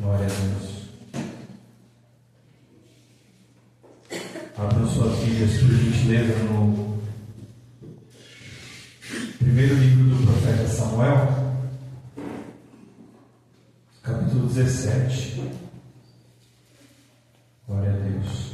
Glória a Deus. Abram suas Bíblias, por gentileza, no primeiro livro do profeta Samuel, capítulo 17. Glória a Deus.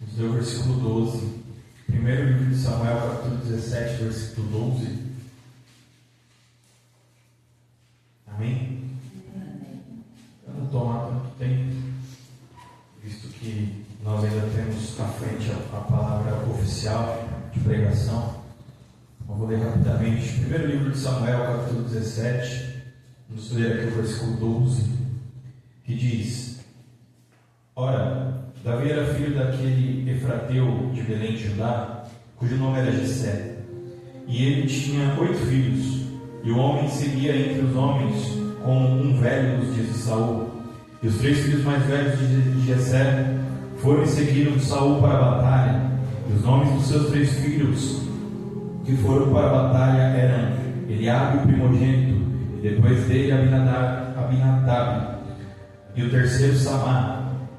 Vamos ler o versículo 12. Primeiro livro de Samuel, capítulo 17, versículo 12. Amém? Eu não tomar tanto tempo, visto que nós ainda temos à frente a palavra oficial de pregação. Eu vou ler rapidamente. Primeiro livro de Samuel, capítulo 17. Vamos ler aqui o versículo 12, que diz: Ora, Davi era filho daquele Efrateu de Belém de Judá, cujo nome era Jessé, e ele tinha 8 filhos, e o homem seguia entre os homens como um velho nos dias de Saul. E os 3 filhos mais velhos de Jessé foram e seguiram Saul para a batalha, e os nomes dos seus 3 filhos que foram para a batalha eram Eliabe, o primogênito, e depois dele Abinadab, e o terceiro Samá.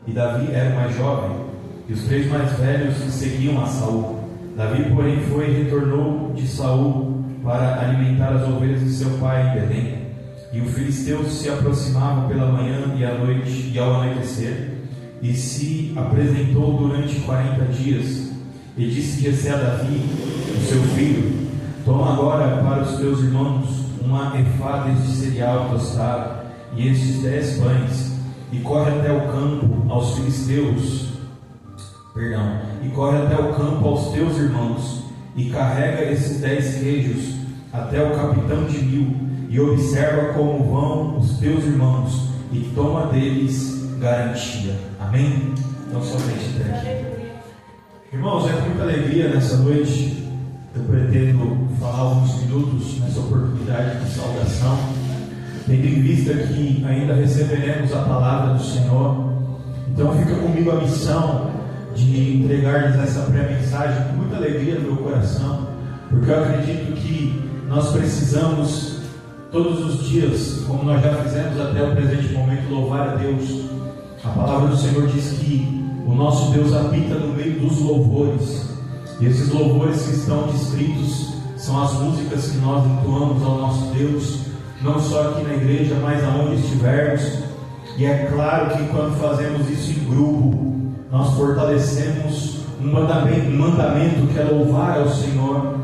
E Davi era o mais jovem, e os 3 mais velhos seguiam a Saul. Davi, porém, foi e retornou de Saul para alimentar as ovelhas de seu pai em Belém. E o filisteu se aproximava pela manhã e à noite e ao anoitecer, e se apresentou durante 40 dias. E disse Jessé a Davi, o seu filho: Toma agora para os teus irmãos uma efade de cereal tostado e estes 10 pães, e corre até o campo aos filisteus, e corre até o campo aos teus irmãos, e carrega esses 10 queijos até o capitão de 1000, e observa como vão os teus irmãos, e toma deles garantia. Amém? Então somente até aqui. Irmãos, é com muita alegria nessa noite. Eu pretendo falar alguns minutos nessa oportunidade de saudação, tendo em vista que ainda receberemos a palavra do Senhor. Então fica comigo a missão de entregar-lhes essa pré-mensagem com muita alegria no meu coração, porque eu acredito que nós precisamos todos os dias, como nós já fizemos até o presente momento, louvar a Deus. A palavra do Senhor diz que o nosso Deus habita no meio dos louvores, e esses louvores que estão descritos são as músicas que nós entoamos ao nosso Deus, não só aqui na igreja, mas aonde estivermos. E é claro que quando fazemos isso em grupo, nós fortalecemos um mandamento que é louvar ao Senhor.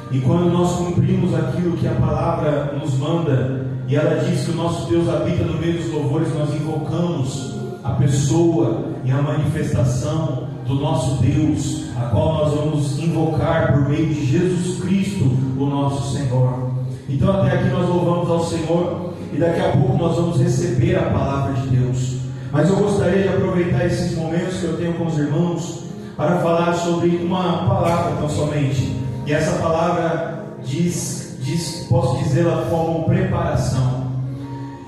E quando nós cumprimos aquilo que a palavra nos manda, e ela diz que o nosso Deus habita no meio dos louvores, nós invocamos a pessoa e a manifestação do nosso Deus, a qual nós vamos invocar por meio de Jesus Cristo, o nosso Senhor. Então até aqui nós louvamos ao Senhor, e daqui a pouco nós vamos receber a palavra de Deus. Mas eu gostaria de aproveitar esses momentos que eu tenho com os irmãos para falar sobre uma palavra tão somente. E essa palavra posso dizê-la como preparação.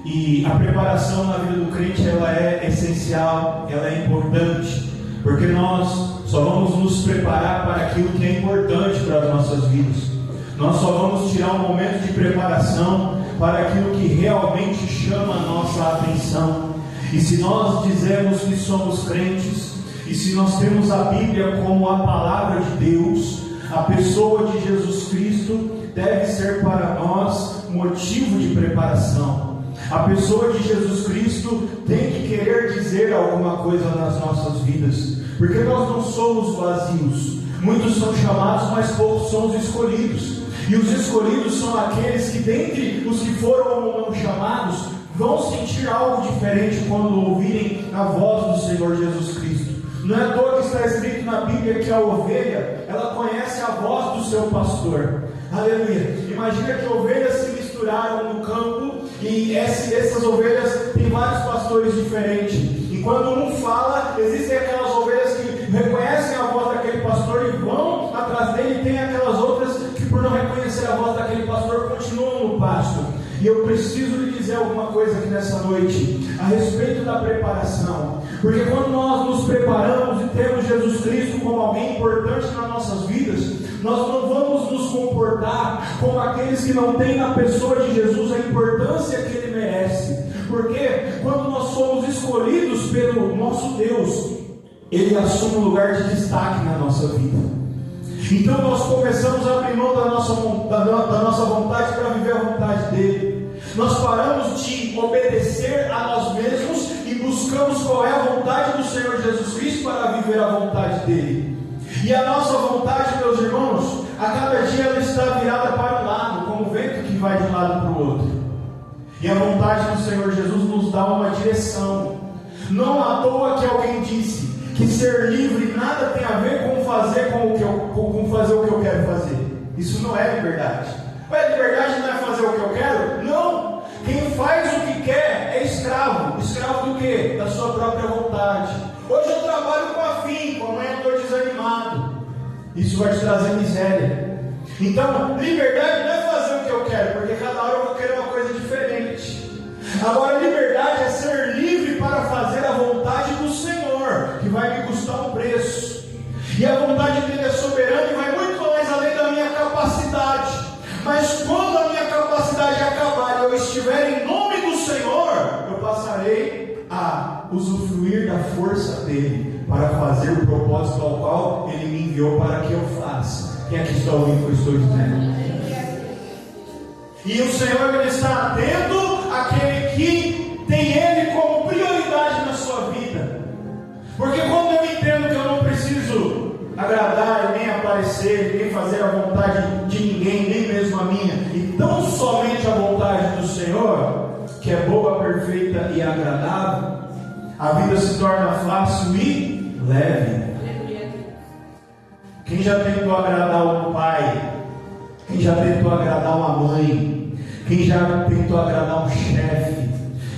E a preparação na vida do crente, ela é essencial, ela é importante, porque nós só vamos nos preparar para aquilo que é importante para as nossas vidas. Nós só vamos tirar um momento de preparação para aquilo que realmente chama a nossa atenção. E se nós dizemos que somos crentes, e se nós temos a Bíblia como a palavra de Deus, a pessoa de Jesus Cristo deve ser para nós motivo de preparação. A pessoa de Jesus Cristo tem que querer dizer alguma coisa nas nossas vidas, porque nós não somos vazios. Muitos são chamados, mas poucos são os escolhidos. E os escolhidos são aqueles que, dentre os que foram ou não chamados, vão sentir algo diferente quando ouvirem a voz do Senhor Jesus Cristo. Não é à toa que está escrito na Bíblia que a ovelha, ela conhece a voz do seu pastor. Aleluia. Imagina que ovelhas se misturaram no campo, e essas ovelhas têm vários pastores diferentes. E quando um fala, existem aquelas ovelhas que reconhecem a voz daquele pastor e vão atrás dele, e tem aquelas outras que, por não reconhecer a voz daquele pastor, continuam no pasto. E eu preciso lhe dizer alguma coisa aqui nessa noite a respeito da preparação. Porque quando nós nos preparamos e temos Jesus Cristo como alguém importante nas nossas vidas, nós não vamos nos comportar como aqueles que não têm na pessoa de Jesus a importância que Ele merece. Porque quando nós somos escolhidos pelo nosso Deus, Ele assume um lugar de destaque na nossa vida. Então nós começamos a abrir mão da nossa vontade para viver a vontade dEle. Nós paramos de obedecer a nós mesmos e buscamos qual é a vontade do Senhor Jesus Cristo para viver a vontade dEle. E a nossa vontade, meus irmãos, a cada dia ela está virada para um lado, como o vento que vai de um lado para o outro. E a vontade do Senhor Jesus nos dá uma direção. Não à toa que alguém disse que ser livre nada tem a ver com fazer o que eu quero fazer. Isso não é liberdade. Mas liberdade não é fazer o que eu quero? Não. Quem faz o que quer é escravo. Escravo do quê? Da sua própria vontade. Hoje eu trabalho com afinco, amanhã eu estou desanimado. Isso vai te trazer miséria. Então, liberdade não é fazer o que eu quero, porque cada hora eu vou querer uma coisa diferente. Agora, liberdade é ser livre para fazer a vontade do Senhor, que vai me custar um preço. E a vontade dele é soberana e vai muito mais além da minha capacidade. Mas quando a minha capacidade acabar e eu estiver em nome do Senhor, eu passarei a usufruir da força dele para fazer o propósito ao qual ele me enviou para que eu faça. Quem aqui está ouvindo o que eu estou dizendo? E o Senhor ele está atento àquele que tem Ele como prioridade na sua vida. Porque quando eu entendo que eu não preciso agradar, nem aparecer, nem fazer a vontade de ninguém, nem mesmo a minha, e tão somente a vontade do Senhor, que é boa, perfeita e agradável, a vida se torna fácil e leve. Quem já tentou agradar um pai? Quem já tentou agradar uma mãe? Quem já tentou agradar um chefe?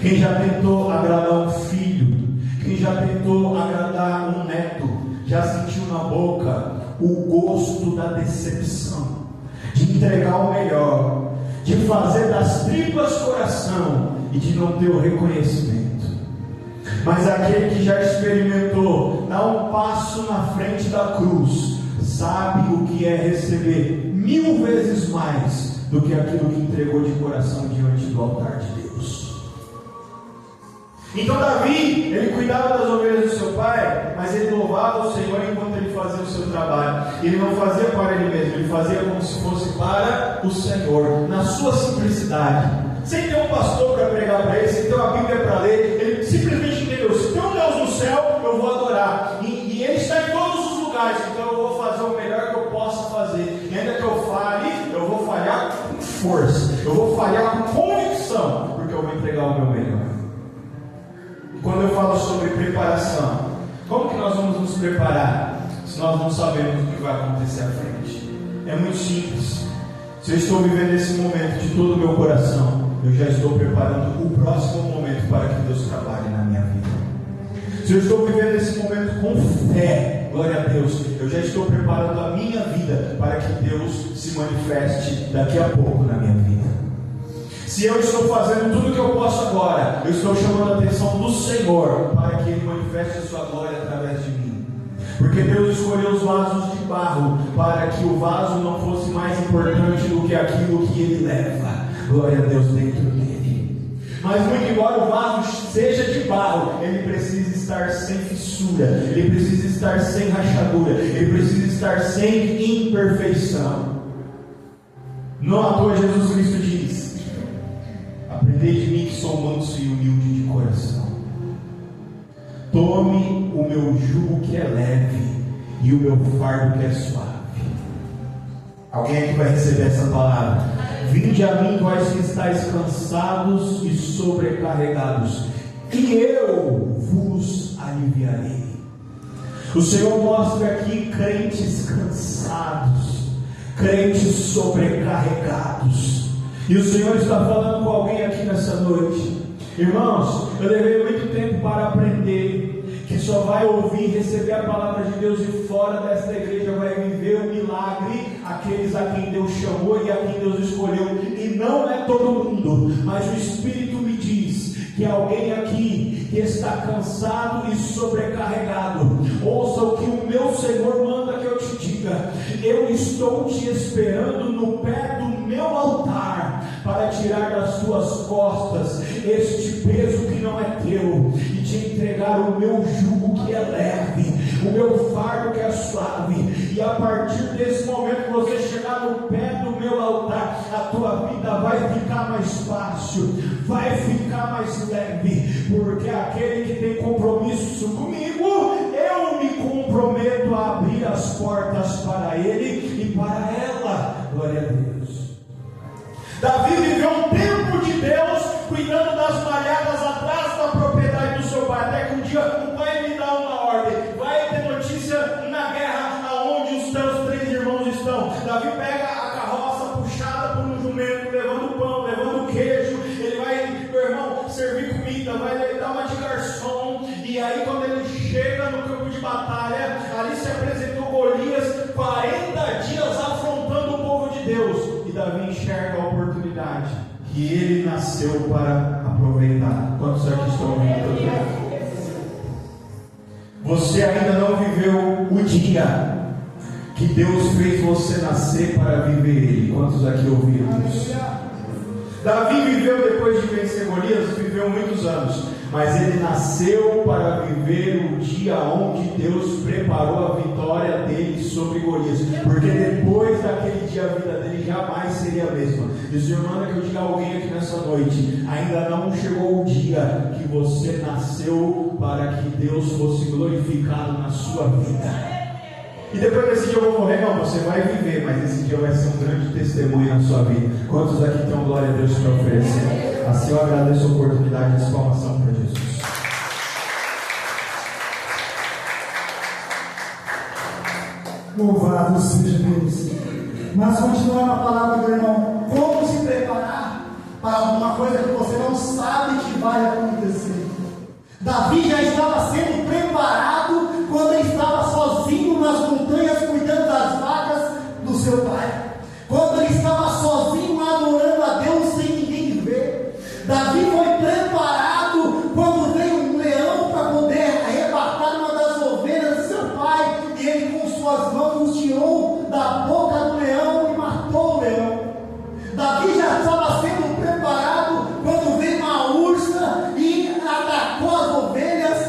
Quem já tentou agradar um filho? Quem já tentou agradar um neto? Já sentiu na boca o gosto da decepção, de entregar o melhor, de fazer das tripas coração e de não ter o reconhecimento. Mas aquele que já experimentou dar um passo na frente da cruz, sabe o que é receber 1000 vezes mais do que aquilo que entregou de coração diante do altar de Deus. Então Davi, ele cuidava das ovelhas do seu pai, mas ele louvava o Senhor enquanto ele fazia o seu trabalho. Ele não fazia para ele mesmo, ele fazia como se fosse para o Senhor, na sua simplicidade, sem ter um pastor para pregar para ele, sem ter uma Bíblia para ler. Ele simplesmente entendeu: se tem um Deus no céu, eu vou adorar, e ele está em todos os lugares, então eu vou fazer o melhor que eu possa fazer. E ainda que eu fale, eu vou falhar com força, eu vou falhar com convicção, porque eu vou entregar o meu melhor. E quando eu falo sobre preparação, como que nós vamos nos preparar se nós não sabemos o que vai acontecer à frente? É muito simples. Se eu estou vivendo esse momento de todo o meu coração, eu já estou preparando o próximo momento para que Deus trabalhe na minha vida. Se eu estou vivendo esse momento com fé, glória a Deus, eu já estou preparando a minha vida para que Deus se manifeste daqui a pouco na minha vida. Se eu estou fazendo tudo o que eu posso agora, eu estou chamando a atenção do Senhor para que Ele manifeste a sua glória através de mim. Porque Deus escolheu os vasos de barro para que o vaso não fosse mais importante do que aquilo que Ele leva. Glória a Deus dentro dele. Mas muito embora o vaso seja de barro, ele precisa estar sem fissura, ele precisa estar sem rachadura, ele precisa estar sem imperfeição. Não à toa Jesus Cristo diz: aprendei de mim que sou manso e humilde de coração. Tome o meu jugo que é leve e o meu fardo que é suave. Alguém aqui vai receber essa palavra? Vinde a mim, vós que estáis cansados e sobrecarregados, e eu vos aliviarei. O Senhor mostra aqui crentes cansados, crentes sobrecarregados, e o Senhor está falando com alguém aqui nessa noite. Irmãos, eu levei muito tempo para aprender que só vai ouvir e receber a palavra de Deus e fora desta igreja vai viver o milagre, aqueles a quem Deus chamou e a quem Deus escolheu. E não é todo mundo, mas o Espírito me diz que alguém aqui que está cansado e sobrecarregado, ouça o que o meu Senhor manda que eu te diga. Eu estou te esperando no pé do meu altar para tirar das tuas costas este peso que não é teu e te entregar o meu jugo que é leve, o meu fardo que é suave. E a partir desse momento que você chegar no pé do meu altar, a tua vida vai ficar mais fácil, vai ficar mais leve, porque aquele que tem compromisso comigo, eu me comprometo a abrir as portas para ele e para ela. Glória a Deus. Davi viveu um tempo de Deus, cuidando das malhadas atrás da propriedade do seu pai, até que um dia o pai lhe dá uma ordem: vai ter notícia na guerra aonde os teus 3 irmãos estão. Davi pega a carroça puxada por um jumento, levando pão, levando queijo. Ele vai, meu irmão, servir comida, vai dar uma de garçom. E aí quando ele chega no campo de batalha, ali se apresentou Golias, 40 dias afrontando o povo de Deus. E Davi enxerga a oportunidade que ele nasceu para aproveitar. Quantos aqui estão ouvindo? Você ainda não viveu o dia que Deus fez você nascer para viver ele. Quantos aqui ouviram isso? Davi viveu, depois de vencer Golias, viveu muitos anos, mas ele nasceu para viver o dia onde Deus preparou a vitória dele sobre Golias, porque depois daquele dia a vida dele jamais seria a mesma. E o Senhor manda que eu diga a alguém aqui nessa noite: ainda não chegou o dia que você nasceu para que Deus fosse glorificado na sua vida. E depois desse dia eu vou morrer? Não, você vai viver, mas esse dia vai ser um grande testemunho na sua vida. Quantos aqui têm glória a Deus para oferecer? Assim eu agradeço a oportunidade de exclamação para Jesus. Louvado seja Deus. Mas continuando a palavra do irmão, como se preparar para alguma coisa que você não sabe que vai acontecer? Davi já estava sendo preparado quando ele estava sozinho nas montanhas cuidando das vacas do seu pai, quando ele estava sozinho adorando a Deus sem ninguém ver. Davi foi preparado quando veio um leão para poder arrebatar uma das ovelhas do seu pai, e ele com suas mãos tirou da boca do leão e matou o leão. Davi já estava sendo preparado quando veio uma ursa e atacou as ovelhas,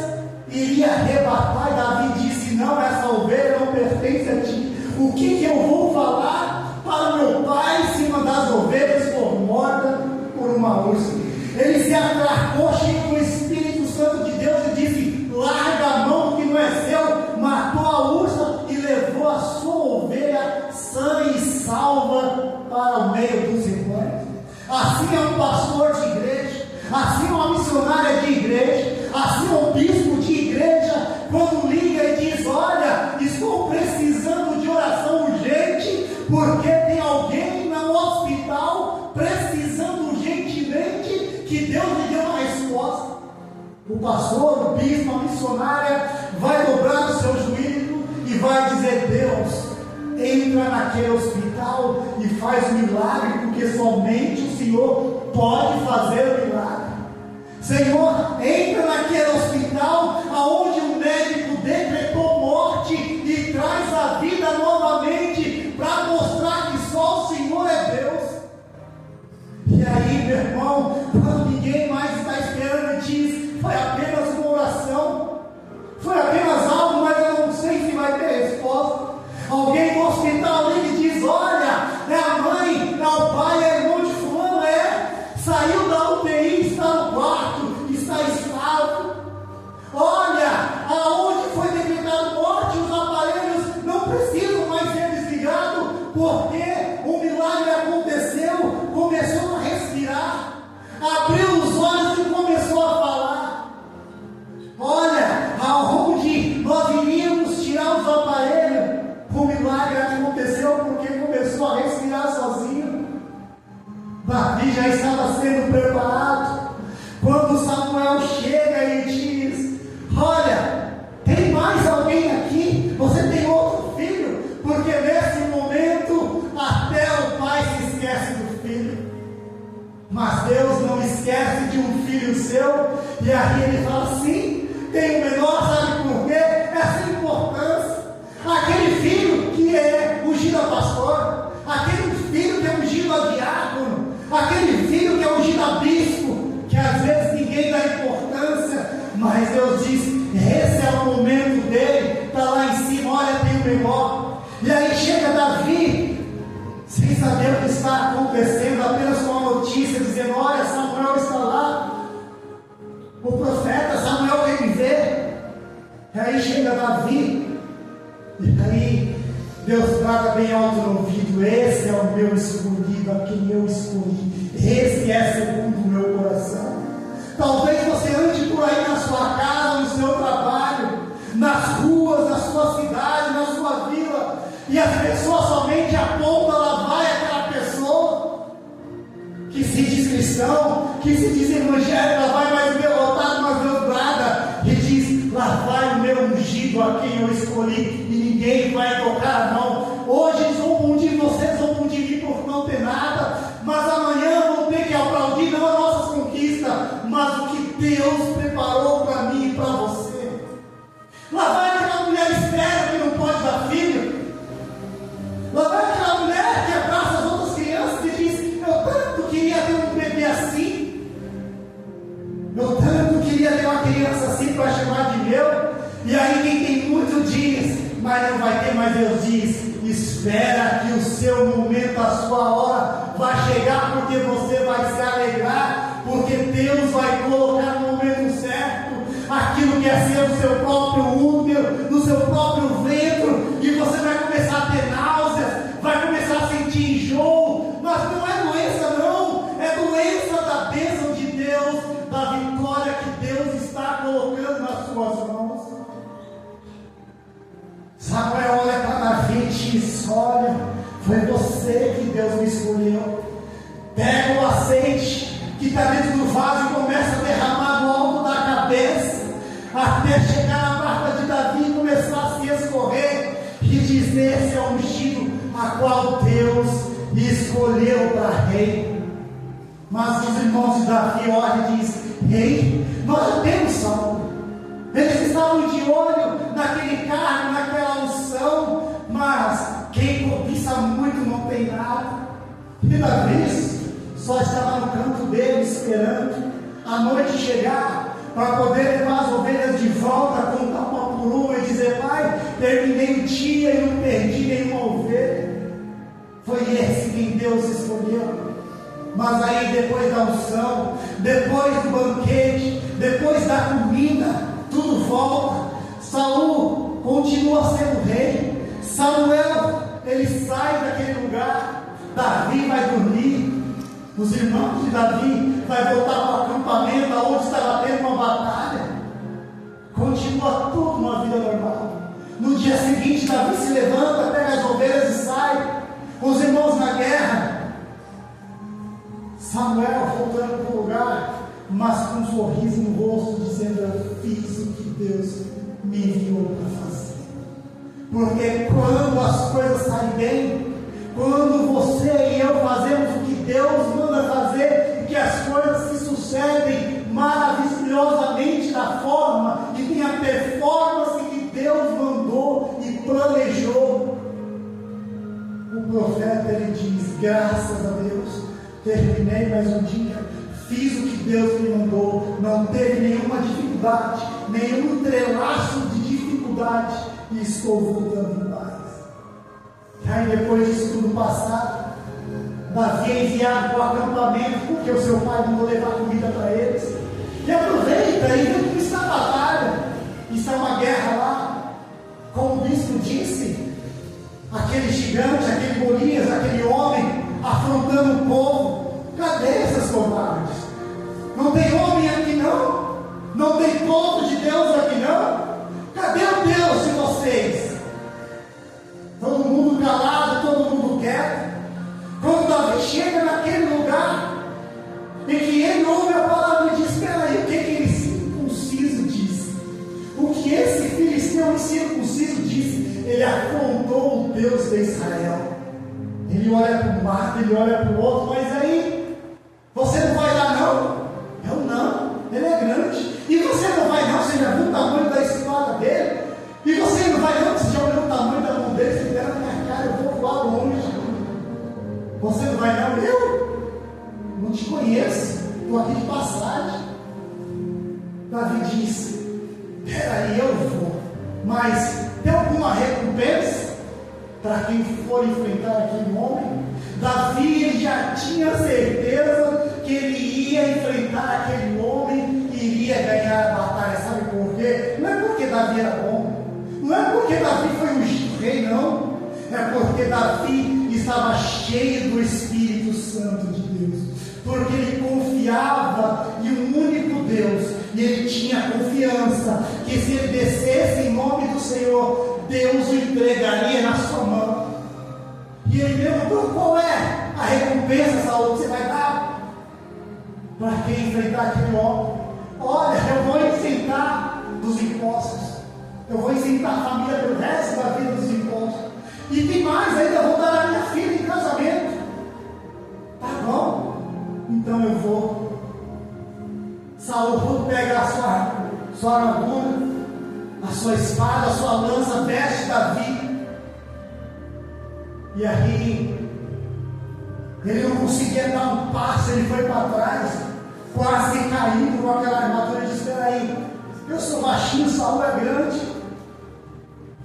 iria arrebatar. E Davi disse: não, essa ovelha não pertence a ti. O que eu vou falar para meu pai se uma das ovelhas for morta por uma ursa? Ele se atracou cheio do Espírito Santo de Deus e disse: larga a mão que não é seu. Matou a ursa e levou a sua ovelha sã e salva para o meio dos rebanhos. Assim é um pastor de igreja, assim é uma missionária de igreja, assim é um bispo de igreja, quando liga e diz: olha, estou precisando de oração urgente, porque tem alguém no hospital precisando urgentemente, que Deus lhe deu uma resposta. O pastor, o bispo, a missionária vai dobrar o seu joelho e vai dizer: Deus, entra naquele hospital e faz o milagre, porque somente o Senhor pode fazer o milagre. Senhor, entra naquele hospital aonde o médico decretou morte e traz a vida novamente, para mostrar que só o Senhor é Deus. E aí, meu irmão, quando ninguém mais está esperando, diz: foi apenas uma oração, foi apenas algo, mas eu não sei se vai ter resposta. Alguém no hospital ali que diz: olha, é a mãe, é o pai, é irmão de fulano, saiu da UTI, está no quarto, está estável. Olha, aonde foi decretado morte, os aparelhos não precisam mais ser desligados, porque o milagre aconteceu, começou a respirar, abriu os olhos e começou a falar. Olha, aonde nós iríamos tirar os aparelhos, o milagre aconteceu porque começou a respirar sozinho. Davi já estava sendo preparado. Quando um filho seu, e aí ele fala assim, tem o menor, sabe por quê? Essa importância. Aquele filho que é ungido a pastor, aquele filho que é ungido a diácono, aquele filho que é ungido a bispo, que às vezes ninguém dá importância, mas Deus diz, esse é o momento dele, está lá em cima, olha, tem o menor. E aí chega Davi, sem saber o que está acontecendo, apenas com a notícia, dizendo, olha, Samuel está lá, o profeta Samuel vem me ver. E aí chega Davi, e aí Deus trata bem alto no ouvido, esse é o meu escolhido, a quem eu escolhi, esse é segundo o meu coração. Talvez você ande por aí na sua casa, no seu trabalho, nas ruas da sua cidade, na sua vila, e as pessoas somente apontam, lá vai aquela pessoa que se diz cristão, que se diz evangélico, lá vai mais derrotado, mas Deus brada, e diz, lá vai o meu ungido, a quem eu escolhi, e ninguém vai tocar a mão. Hoje eles vão punir vocês, vão punir mim por não ter nada, mas amanhã vão ter que aplaudir, não as nossas conquistas, mas o que Deus preparou para mim e para você. Lá vai aquela mulher estéril que não pode dar filho. Lá vai aquela mulher que abraça as outras crianças e diz, eu tanto queria ter um bebê assim, eu tanto queria ter uma criança assim para chamar de meu. E aí quem tem muito diz, mas não vai ter. Mas Deus diz, espera que o seu momento, a sua hora vai chegar, porque você vai se alegrar, porque Deus vai colocar no momento certo aquilo que é ser o seu próprio útero, no seu próprio ventre, e você vai começar a ter náuseas, vai começar a sentir enjoo, mas não é doença não, é doença da bênção de Deus, da vitória que Deus está colocando nas suas mãos. Samuel olha para Davi e diz, olha, foi você que Deus me escolheu. Pega o azeite que está dentro do vaso e começa a derramar no alto da cabeça, até chegar na barba de Davi e começar a se escorrer, e diz, esse é o ungido a qual Deus escolheu para rei. Mas os irmãos de Davi olham e dizem, rei, nós já temos Saul. Eles estavam de olho naquele cargo, naquela unção, mas quem cobiça muito não tem nada. E Davi só estava no canto dele esperando a noite chegar para poder levar as ovelhas de volta, contar uma por uma e dizer, pai, terminei o dia e não perdi nenhuma ovelha. Foi esse quem Deus escolheu. Mas aí depois da unção, depois do banquete, depois da comida, tudo volta. Saul continua sendo rei. Samuel, ele sai daquele lugar. Davi vai dormir. Os irmãos de Davi vai voltar para o acampamento onde estava tendo uma batalha. Continua tudo uma vida normal. No dia seguinte, Davi se levanta, pega as ovelhas e sai com os irmãos na guerra. Samuel voltando para o lugar, mas com um sorriso no rosto, dizendo, eu fiz o que Deus me enviou para fazer. Porque quando as coisas saem bem, quando você e eu fazemos o que Deus manda fazer, e que as coisas se sucedem maravilhosamente da forma e tem a performance que Deus mandou e planejou, o profeta ele diz, graças a Deus, terminei mais um dia, fiz o que Deus me mandou, não teve nenhuma dificuldade, nenhum entrelaço de dificuldade, e estou voltando em paz. E aí depois disso tudo passado, Davi é enviado para o acampamento, porque o seu pai mandou levar comida para eles, e aproveita e vê como está a batalha, está uma guerra lá, como o bispo disse, aquele gigante, aquele Golias, aquele homem, afrontando o povo. Cadê esses covardes? Não tem homem aqui não? Não tem povo de Deus aqui não? Cadê o Deus de vocês? Todo mundo calado, todo mundo quieto. Quando Davi chega naquele lugar em que ele ouve a palavra e diz, espera aí, o que ele circunciso disse? O que esse filisteu incircunciso disse? Ele afrontou o Deus de Israel. Ele olha para um lado, ele olha para o outro, mas aí, você não vai lá não? Eu não. conheço, estou aqui de passagem. Davi disse: peraí, eu vou, mas tem alguma recompensa para quem for enfrentar aquele homem? Davi, ele já tinha certeza que ele ia enfrentar aquele homem e iria ganhar a batalha. Sabe por quê? Não é porque Davi era bom, não é porque Davi foi um rei, não. É porque Davi estava cheio do Espírito Santo de Deus, porque ele confiava em um único Deus, e ele tinha confiança que se ele descesse em nome do Senhor, Deus o entregaria na sua mão. E ele perguntou: qual é a recompensa, Saul, que você vai dar para quem enfrentar aquele homem? Olha, eu vou isentar dos impostos, eu vou isentar a família pelo resto da vida dos impostos, e tem mais ainda, vou dar a minha filha em casamento. Tá bom, então eu vou. Saul pega a sua armadura, a sua espada, a sua lança, veste Davi. E aí, ele não conseguia dar um passo, ele foi para trás, quase caindo com aquela armadura. Ele disse: espera aí, eu sou baixinho, Saul é grande,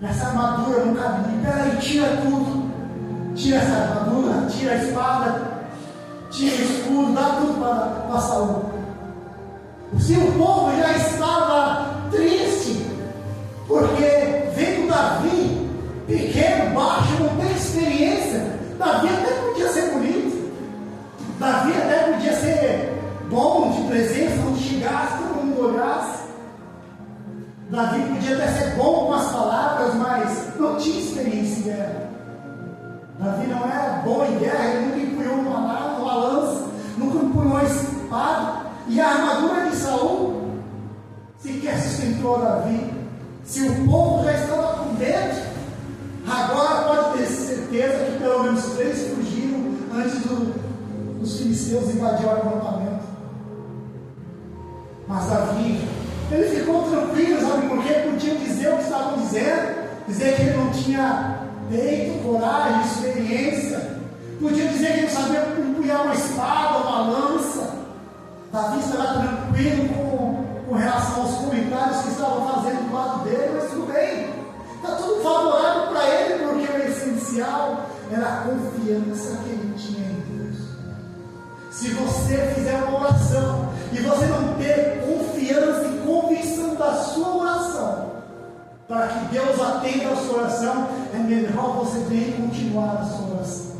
essa armadura não cabe. Espera aí, tira tudo, tira essa armadura, tira a espada, tira o escudo, dá tudo para Saul. Se o povo já estava triste, porque vendo Davi pequeno, baixo, não tem experiência. Davi até podia ser bonito, Davi até podia ser bom de presença, não chegasse, todo mundo olhasse. Davi podia até ser bom com as palavras, mas não tinha experiência em guerra. Davi não era bom em guerra, ele nunca empunhou uma lança, nunca empunhou a espada, e a armadura de Saul sequer sustentou Davi. Se o povo já estava com medo, agora pode ter certeza que pelo menos 3 fugiram antes dos filisteus invadir o acampamento. Mas Davi, ele ficou tranquilo, sabe por quê? Podiam dizer o que estavam dizendo, dizer que ele não tinha peito, coragem, experiência, podiam dizer que ele não sabia empunhar uma espada, uma lança. Davi estava tranquilo com relação aos comentários que estavam fazendo do lado dele, mas tudo bem, está tudo favorável para ele, porque o essencial era a confiança que ele tinha em Deus. Se você fizer uma oração e você não ter confiança e convicção da sua oração, para que Deus atenda a sua oração, é melhor você nem continuar a sua oração.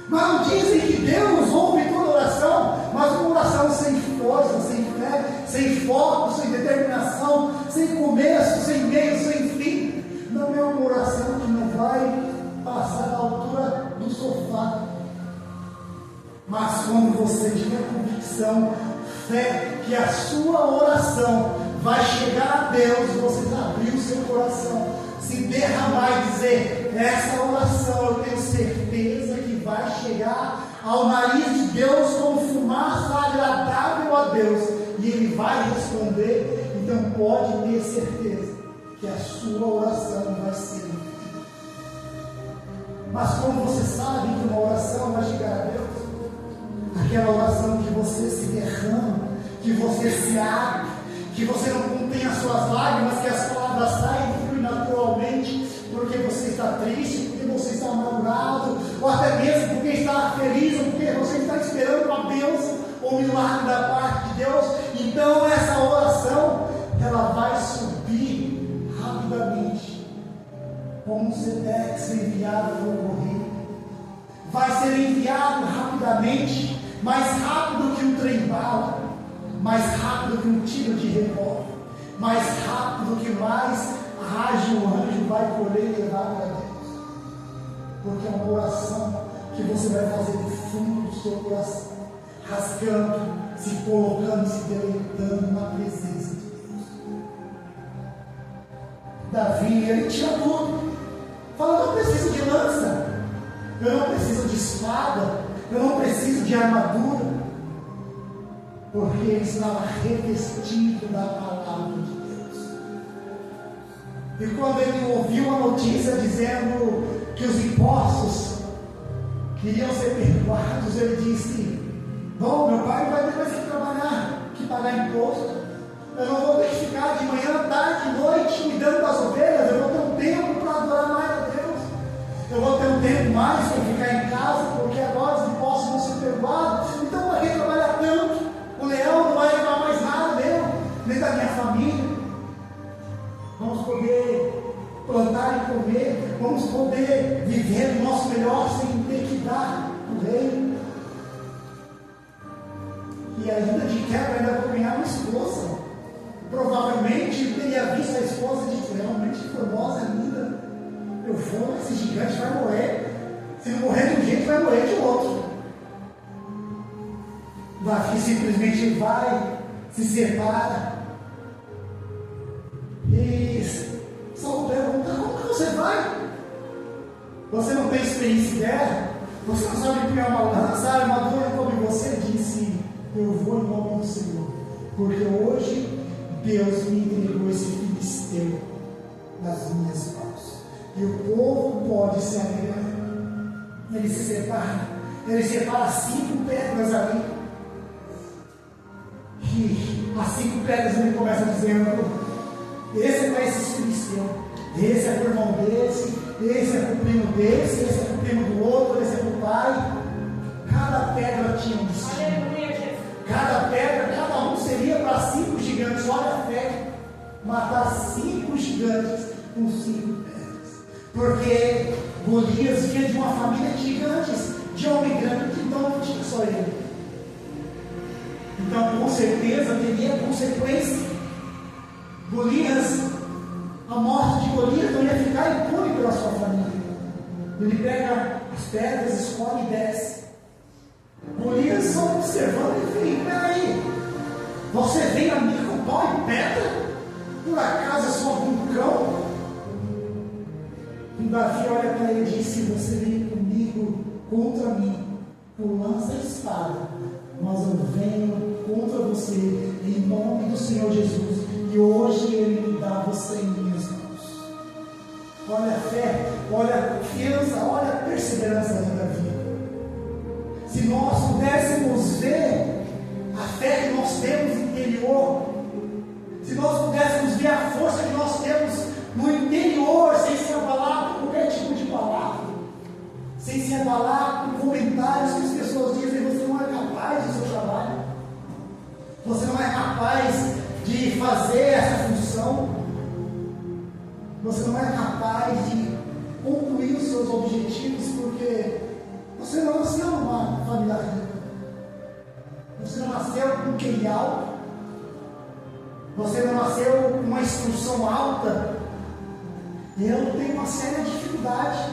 Mas não dizem que Deus ouve toda oração, mas uma oração sem força, sem fé, sem foco, sem determinação, sem começo, sem meio, sem fim, não é uma oração que não vai passar da altura do sofá. Mas quando você tiver convicção, fé, que a sua oração vai chegar a Deus, você abrir o seu coração, se derramar e dizer: essa oração eu tenho certeza que vai chegar ao nariz de Deus como fumaça agradável a Deus, e Ele vai responder. Então pode ter certeza que a sua oração vai ser. Mas como você sabe que uma oração vai chegar a Deus? Aquela oração que você se derrama, que você se abre, que você não contém as suas lágrimas, que as palavras saem e fluem naturalmente, porque você está triste, porque você está amargurado, ou até mesmo porque está feliz, ou porque você está esperando uma bênção ou um milagre da parte de Deus. Então essa oração, ela vai subir rapidamente, como um sedex enviado para o correio. Vai ser enviado rapidamente, mais rápido que um trem-bala, mais rápido que um tiro de revólver, mais rápido que mais ágil o anjo vai colher e levar para Deus. Porque é uma oração que você vai fazer do fundo do seu coração, rasgando, se colocando, se deleitando na presença de Deus. Davi, ele tinha tudo. Fala: eu não preciso de lança, eu não preciso de espada, eu não preciso de armadura, porque ele estava revestido da palavra de Deus. E quando ele ouviu a notícia dizendo que os impostos iriam ser perdoados, ele disse: Bom, meu pai vai ter mais que trabalhar, que pagar imposto. Eu não vou ter que ficar de manhã, tarde, noite, cuidando das ovelhas. Eu vou ter um tempo para adorar mais a Deus. Eu vou ter um tempo mais para ficar em casa, porque agora os impostos vão ser perdoados. Então, para que trabalhar tanto? O leão não vai levar mais nada meu, nem da minha família. Vamos poder plantar e comer, vamos poder viver o nosso melhor sem ter que dar o reino. E ainda de quebra, ainda vou ganhar uma esposa. Provavelmente teria visto a esposa e dito: realmente formosa, linda. Eu vou, esse gigante vai morrer. Se não morrer de um jeito, vai morrer de outro. Davi simplesmente vai, se separa. E Saul pergunta: como que você vai? Você não tem experiência em guerra? Você não sabe pegar uma lança, a armadura como você? Disse: eu vou em nome do Senhor, porque hoje Deus me entregou esse filisteu nas minhas mãos, e o povo pode se alegrar. Ele se separa 5 pedras ali, e as 5 pedras ele começa dizendo: esse é para esse filisteu, esse é para o irmão desse, esse é para o primo desse, esse é para o primo do outro, esse é para o pai. Cada pedra tinha um destino. Cada pedra, cada um seria para 5 gigantes. Olha a fé, matar 5 gigantes com 5 pedras. Porque Golias vinha de uma família de gigantes, de homem grande, então não tinha só ele. Então, com certeza, teria consequência. Golias, a morte de Golias não ia ficar impune pela sua família. Ele pega as pedras, escolhe e desce. Golias só observando e falei: peraí, você vem a mim com pau e pedra? Por acaso é só algum cão? E Davi olha para ele e disse: você vem comigo contra mim, com lança e espada, mas eu venho contra você em nome do Senhor Jesus, e hoje Ele me dá você em minhas mãos. Olha a fé, olha a confiança, olha a perseverança de Davi. Se nós pudéssemos ver a fé que nós temos interior, se nós pudéssemos ver a força que nós temos no interior, sem se abalar com qualquer tipo de palavra, sem se abalar com comentários que as pessoas dizem: você não é capaz do seu trabalho, você não é capaz de fazer essa função, você não é capaz de concluir os seus objetivos, porque você não nasceu numa família rica, você não nasceu com QI alto, você não nasceu com uma instrução alta. Eu tenho uma séria dificuldade.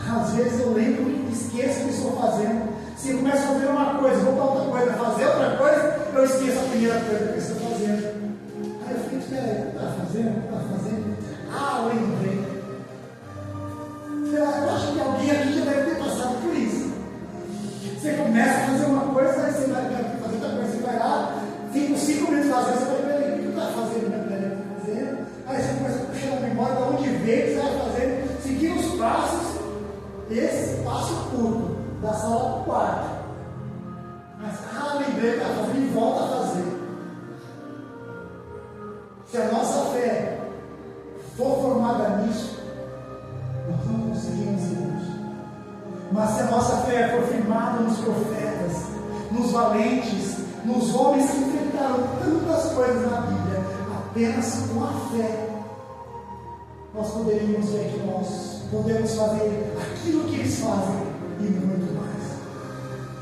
Às vezes eu lembro e esqueço o que estou fazendo. Se eu começo a fazer uma coisa, vou para outra coisa, fazer outra coisa, eu esqueço a primeira coisa que estou fazendo. Aí eu fico: espera aí, o que está fazendo? Ah, lembrei. Eu acho que alguém aqui já deve ter passado por isso. Você começa a fazer uma coisa, aí você vai fazer outra coisa, você vai lá, fica uns 5 minutos fazendo, você vai: peraí, o que está fazendo? Aí você começa a puxar a memória de onde veio, você vai fazendo, seguindo os passos, esse passo curto, da sala para o quarto. Mas, lembrei que está fazendo e volta a fazer. Se a nossa fé for formada nisso, nós não conseguimos ir longe. Mas se a nossa fé for firmada nos profetas, nos valentes, nos homens que enfrentaram tantas coisas na Bíblia, apenas com a fé, nós poderíamos ver que nós podemos fazer aquilo que eles fazem e muito mais.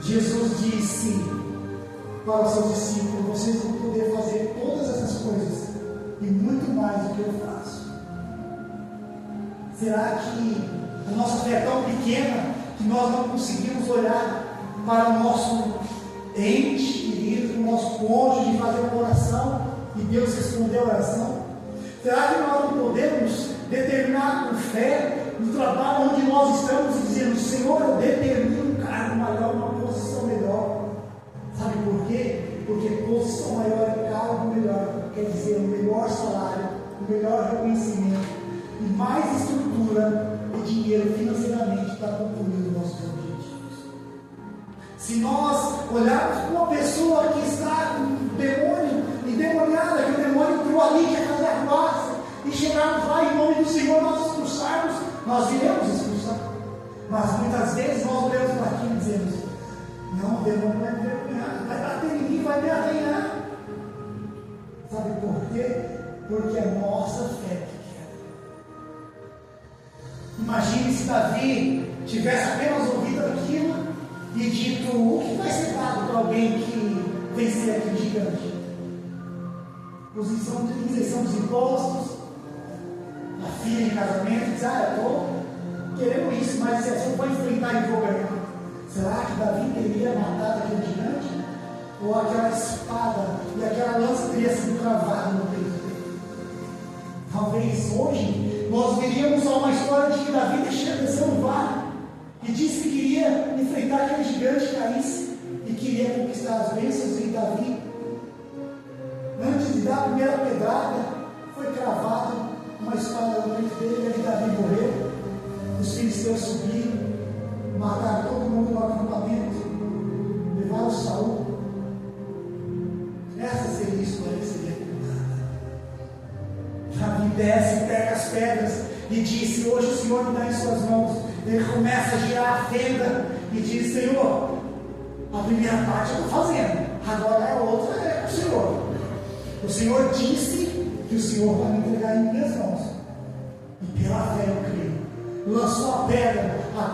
Jesus disse para os seus discípulos: vocês vão poder fazer todas essas coisas e muito mais do que eu faço. Será que a nossa fé é tão pequena que nós não conseguimos olhar para o nosso ente querido, o nosso cônjuge, e fazer uma oração e Deus responder a oração? Será que nós não podemos determinar com fé no trabalho onde nós estamos e dizendo: Senhor, eu determino um cargo maior, uma posição melhor? Sabe por quê? Porque posição maior e cargo melhor quer dizer um melhor salário, um melhor reconhecimento e mais estrutura e dinheiro financeiramente para concluir os nossos objetivos. Se nós olharmos para uma pessoa que está com um demônio endemoniada, que o demônio entrou ali, quer fazer a classe, e chegarmos lá em nome do Senhor, nós expulsarmos, nós iremos expulsar. Mas muitas vezes nós olhamos para aquilo e dizemos: não, o demônio vai me envergonhar, vai bater em mim, vai me arranhar. Sabe por quê? Porque é nossa fé que quer. Imagine se Davi tivesse apenas ouvido aquilo e dito: o que vai ser dado para alguém que vencer aquele gigante? Isenção dos impostos, a filha em casamento, diz: eu estou querendo isso, mas se eu for enfrentar em julgamento, será que Davi teria matado aquele gigante? Ou aquela espada e aquela lança teria sido cravada no peito dele? Talvez hoje nós veríamos só uma história de que Davi desceu no vale e disse que queria enfrentar aquele gigante que caísse e queria conquistar as bênçãos em Davi. Antes de dar a primeira pedrada, foi cravado uma espada no peito dele, e Davi morreu. Os filisteus subiram, mataram todo mundo no acampamento, levaram Saul. Essa seria a história que seria contada. Davi desce, pega as pedras e disse: hoje o Senhor me dá em suas mãos. Ele começa a girar a fenda e diz: Senhor, a primeira parte eu estou fazendo, agora a outra é com o Senhor. O Senhor disse que o Senhor vai me entregar em minhas mãos, e pela fé eu creio. Lançou a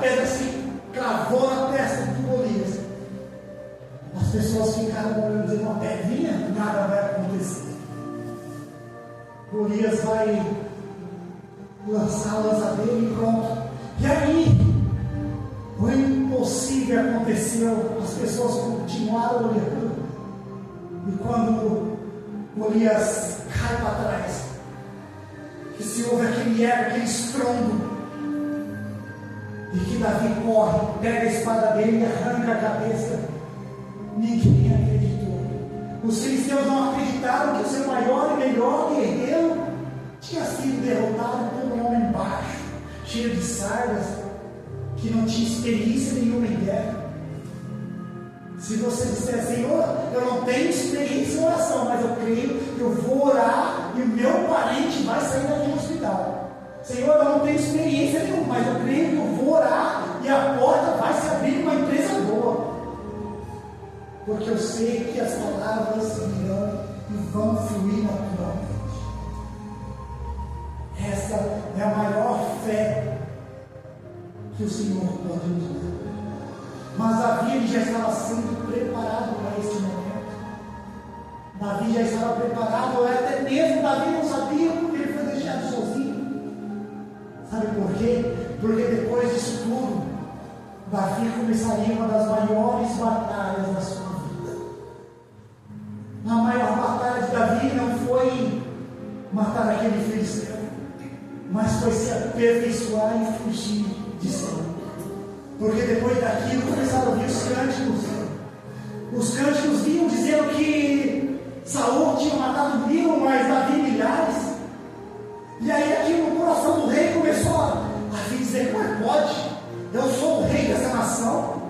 pedra se cravou na testa de Golias. As pessoas ficaram olhando, dizendo: uma pedrinha, nada vai acontecer. Golias vai lançar a lança dele e pronto. E aí, o impossível aconteceu. As pessoas continuaram olhando, e quando Golias cai para trás, que se ouve aquele eco, aquele estrondo, e que Davi corre, pega a espada dele e arranca a cabeça. Ninguém acreditou. Os filisteus não acreditaram que o seu maior e melhor guerreiro tinha sido derrotado por um homem baixo, cheio de sardas, que não tinha experiência nenhuma em guerra. Se você disser: Senhor, eu não tenho experiência em oração, mas eu creio que eu vou orar e o meu parente vai sair daqui do hospital. Senhor, eu não tenho experiência nenhuma, mas eu creio que eu vou orar e a porta vai se abrir uma empresa boa. Porque eu sei que as palavras virão e vão fluir naturalmente. Essa é a maior fé que o Senhor pode nos dar. Mas Davi já estava sendo preparado para esse momento. Davi já estava preparado, ou até mesmo Davi não sabia porque ele foi deixado sozinho. Sabe por quê? Porque depois disso tudo, Davi começaria uma das maiores batalhas da sua vida. A maior batalha de Davi não foi matar aquele filisteu, mas foi se aperfeiçoar e fugir de Saul. Porque depois daquilo começaram a ouvir os cânticos. Os cânticos vinham dizendo que Saul tinha matado 1000, mas Davi milhares. E aí aqui no coração do rei começou a dizer: como é que pode? Eu sou o rei dessa nação.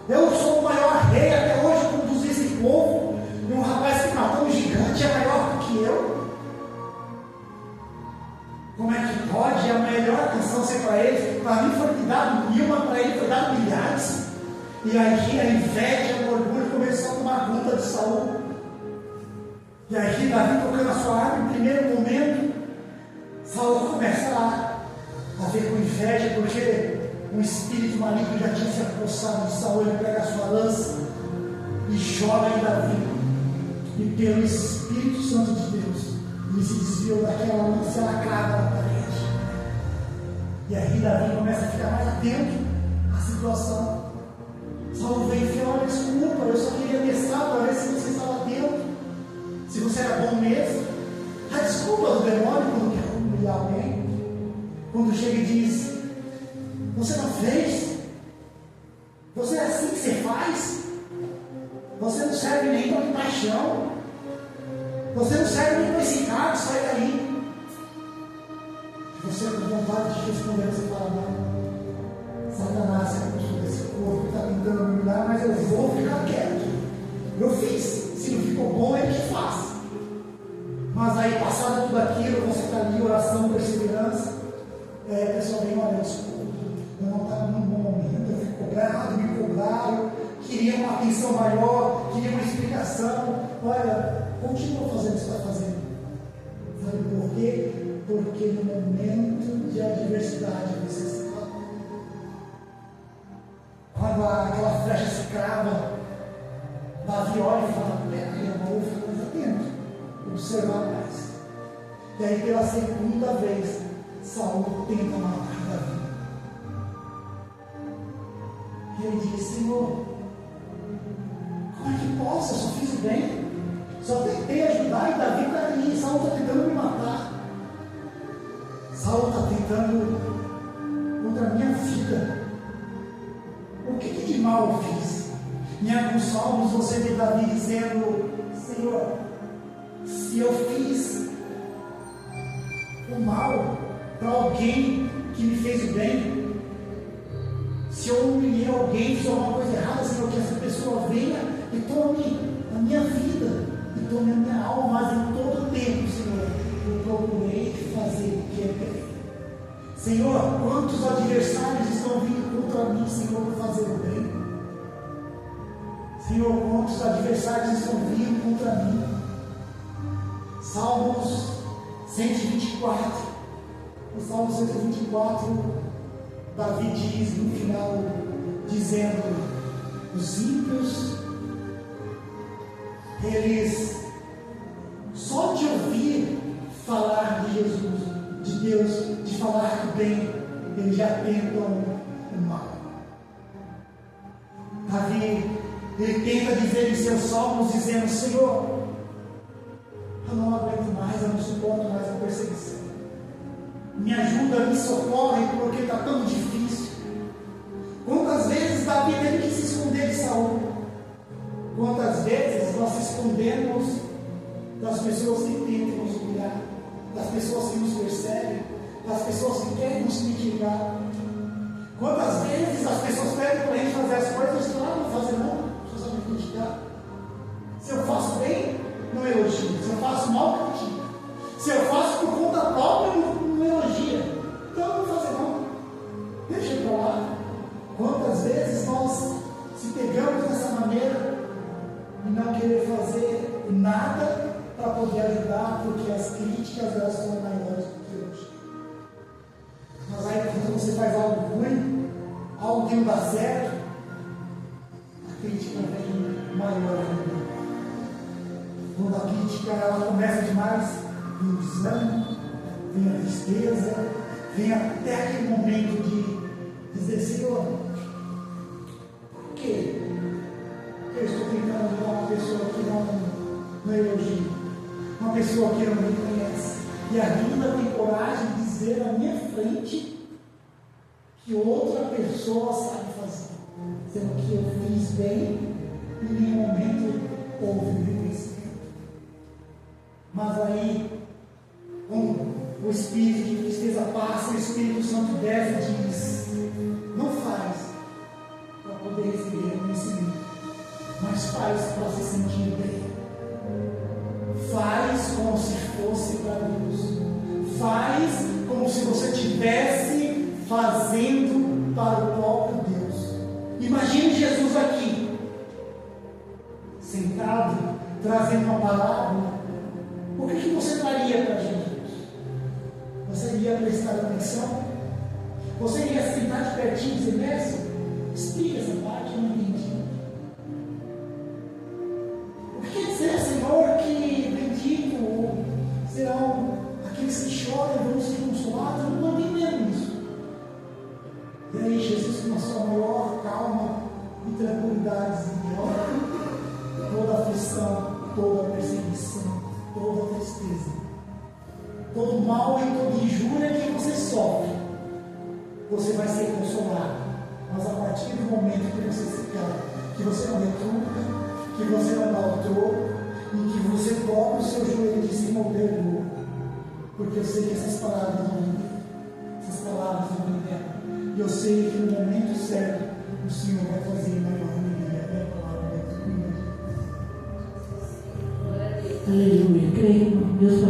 Eu sou o maior rei até hoje, conduzi esse povo. E um rapaz que matou um gigante é maior do que eu. Como é que pode? A melhor canção ser para ele. Para mim foi dado 1000, mas para ele foi dado milhares. E aí a inveja e o orgulho começou a tomar conta de Saul. E aí Davi tocando a sua arma, no primeiro momento, Saul começa a ver com inveja, porque um espírito maligno já tinha se apossado de Saul. Ele pega a sua lança e joga em Davi. E pelo Espírito Santo de Deus, ele se desviou daquela lança e ela crava na parede. E aí Davi começa a ficar mais atento à situação. Saul vem e fala: olha, desculpa, eu só queria testar para ver se você estava atento, se você era bom mesmo. A desculpa do demônio quando quer humilhar alguém, quando chega e diz: você não fez? Você é assim que você faz? Você não serve nem para limpar chão. Você não serve nem para esse cargo, sai daí. Você com vontade de responder, você fala: não. Satanás é a postura desse corpo que está tentando me humilhar, mas eu vou ficar quieto. Eu fiz. Se não ficou bom, ele que faz. Mas aí, passado tudo aquilo, você está ali, oração, perseverança, o pessoal vem, olha, desculpa, eu não estava num bom momento, eu fui cobrado, me cobraram, queria uma atenção maior, queria uma explicação. Olha, continua fazendo o que você está fazendo. Sabe por quê? Porque no momento de adversidade você está. Quando aquela flecha se crava, Davi olha e fala: peraí, eu vou ficar mais atento, observar mais. E aí, pela segunda vez, Saul tenta matar Davi. E ele diz: Senhor, como é que posso? Eu só fiz o bem, só tentei ajudar, e Davi está ali. Saul está tentando me matar. Saul está tentando contra a minha vida. O que de mal eu fiz? Em alguns salmos você vê Davi dizendo: Senhor, se eu fiz o mal para alguém que me fez o bem, se eu humilhei alguém, fiz alguma coisa errada, Senhor, que essa pessoa venha e tome a minha vida, e tome a minha alma, mas em todo o tempo, Senhor, eu procurei fazer o que é bem. Senhor, quantos adversários estão vindo contra mim, Senhor, para fazer o bem? Senhor, quantos adversários estão vindo contra mim? Salmos 124. No Salmo 124, Davi diz no final, dizendo: os ímpios, eles, só de ouvir falar de Jesus, de Deus, de falar do bem, eles já tentam o mal. Davi, ele tenta dizer em seus salmos, dizendo: Senhor, eu não aguento mais, eu não suporto mais a perseguição. Me ajuda, me socorre, porque está tão difícil. Quantas vezes Davi teve que se esconder de Saul? Quantas vezes nós se escondemos das pessoas que tentam nos humilhar, das pessoas que nos perseguem, das pessoas que querem nos criticar? Quantas vezes as pessoas pedem para a gente fazer as coisas e falam: não vou fazer não, só sabe criticar. Se eu faço bem, não elogio. Se eu faço mal, critica. Se eu faço por conta própria, não elogia. Então eu não vou fazer não. Deixa eu falar. Quantas vezes nós se pegamos dessa maneira e não querer fazer nada para poder ajudar, porque as críticas elas são maiores do que hoje. Mas aí quando você faz algo ruim, algo que não dá certo, a crítica vem maior ainda. Quando a crítica ela começa demais, vem o desânimo, vem a tristeza, vem até aquele momento de dizer: Senhor, por que eu estou tentando ajudar uma pessoa que não elogia, uma pessoa que não me conhece, e ainda tem coragem de dizer na minha frente que outra pessoa sabe fazer, sendo que eu fiz bem e em nenhum momento houve reconhecimento. Mas aí, quando o espírito de tristeza passa, o Espírito Santo desce e diz: não faz para poder receber reconhecimento, mas faz para se sentir bem. Faz como se fosse para Deus. Faz como se você estivesse fazendo para o próprio Deus. Imagine Jesus aqui, sentado, trazendo uma palavra. O que você faria para Jesus? Você iria prestar atenção? Você iria sentar de pertinho e dizer: mestre, explica essa parte, eu não entendi. O que quer dizer, Senhor, que bendito serão aqueles que choram e vão ser consolados? Eu não entendo isso. E aí Jesus, com a sua maior calma e tranquilidade, diz: olha, toda aflição, toda perseguição, toda tristeza, todo mal e toda injúria que você sofre, você vai ser consolado. Mas a partir do momento que você se cala, que você não retruca, que você não dá o troco, e que você dobra o seu joelho de cima ao perdoa, porque eu sei que essas palavras não vêm, essas palavras não vêm dela, e eu sei que no momento certo o Senhor vai fazer Aleluia. Creio, Deus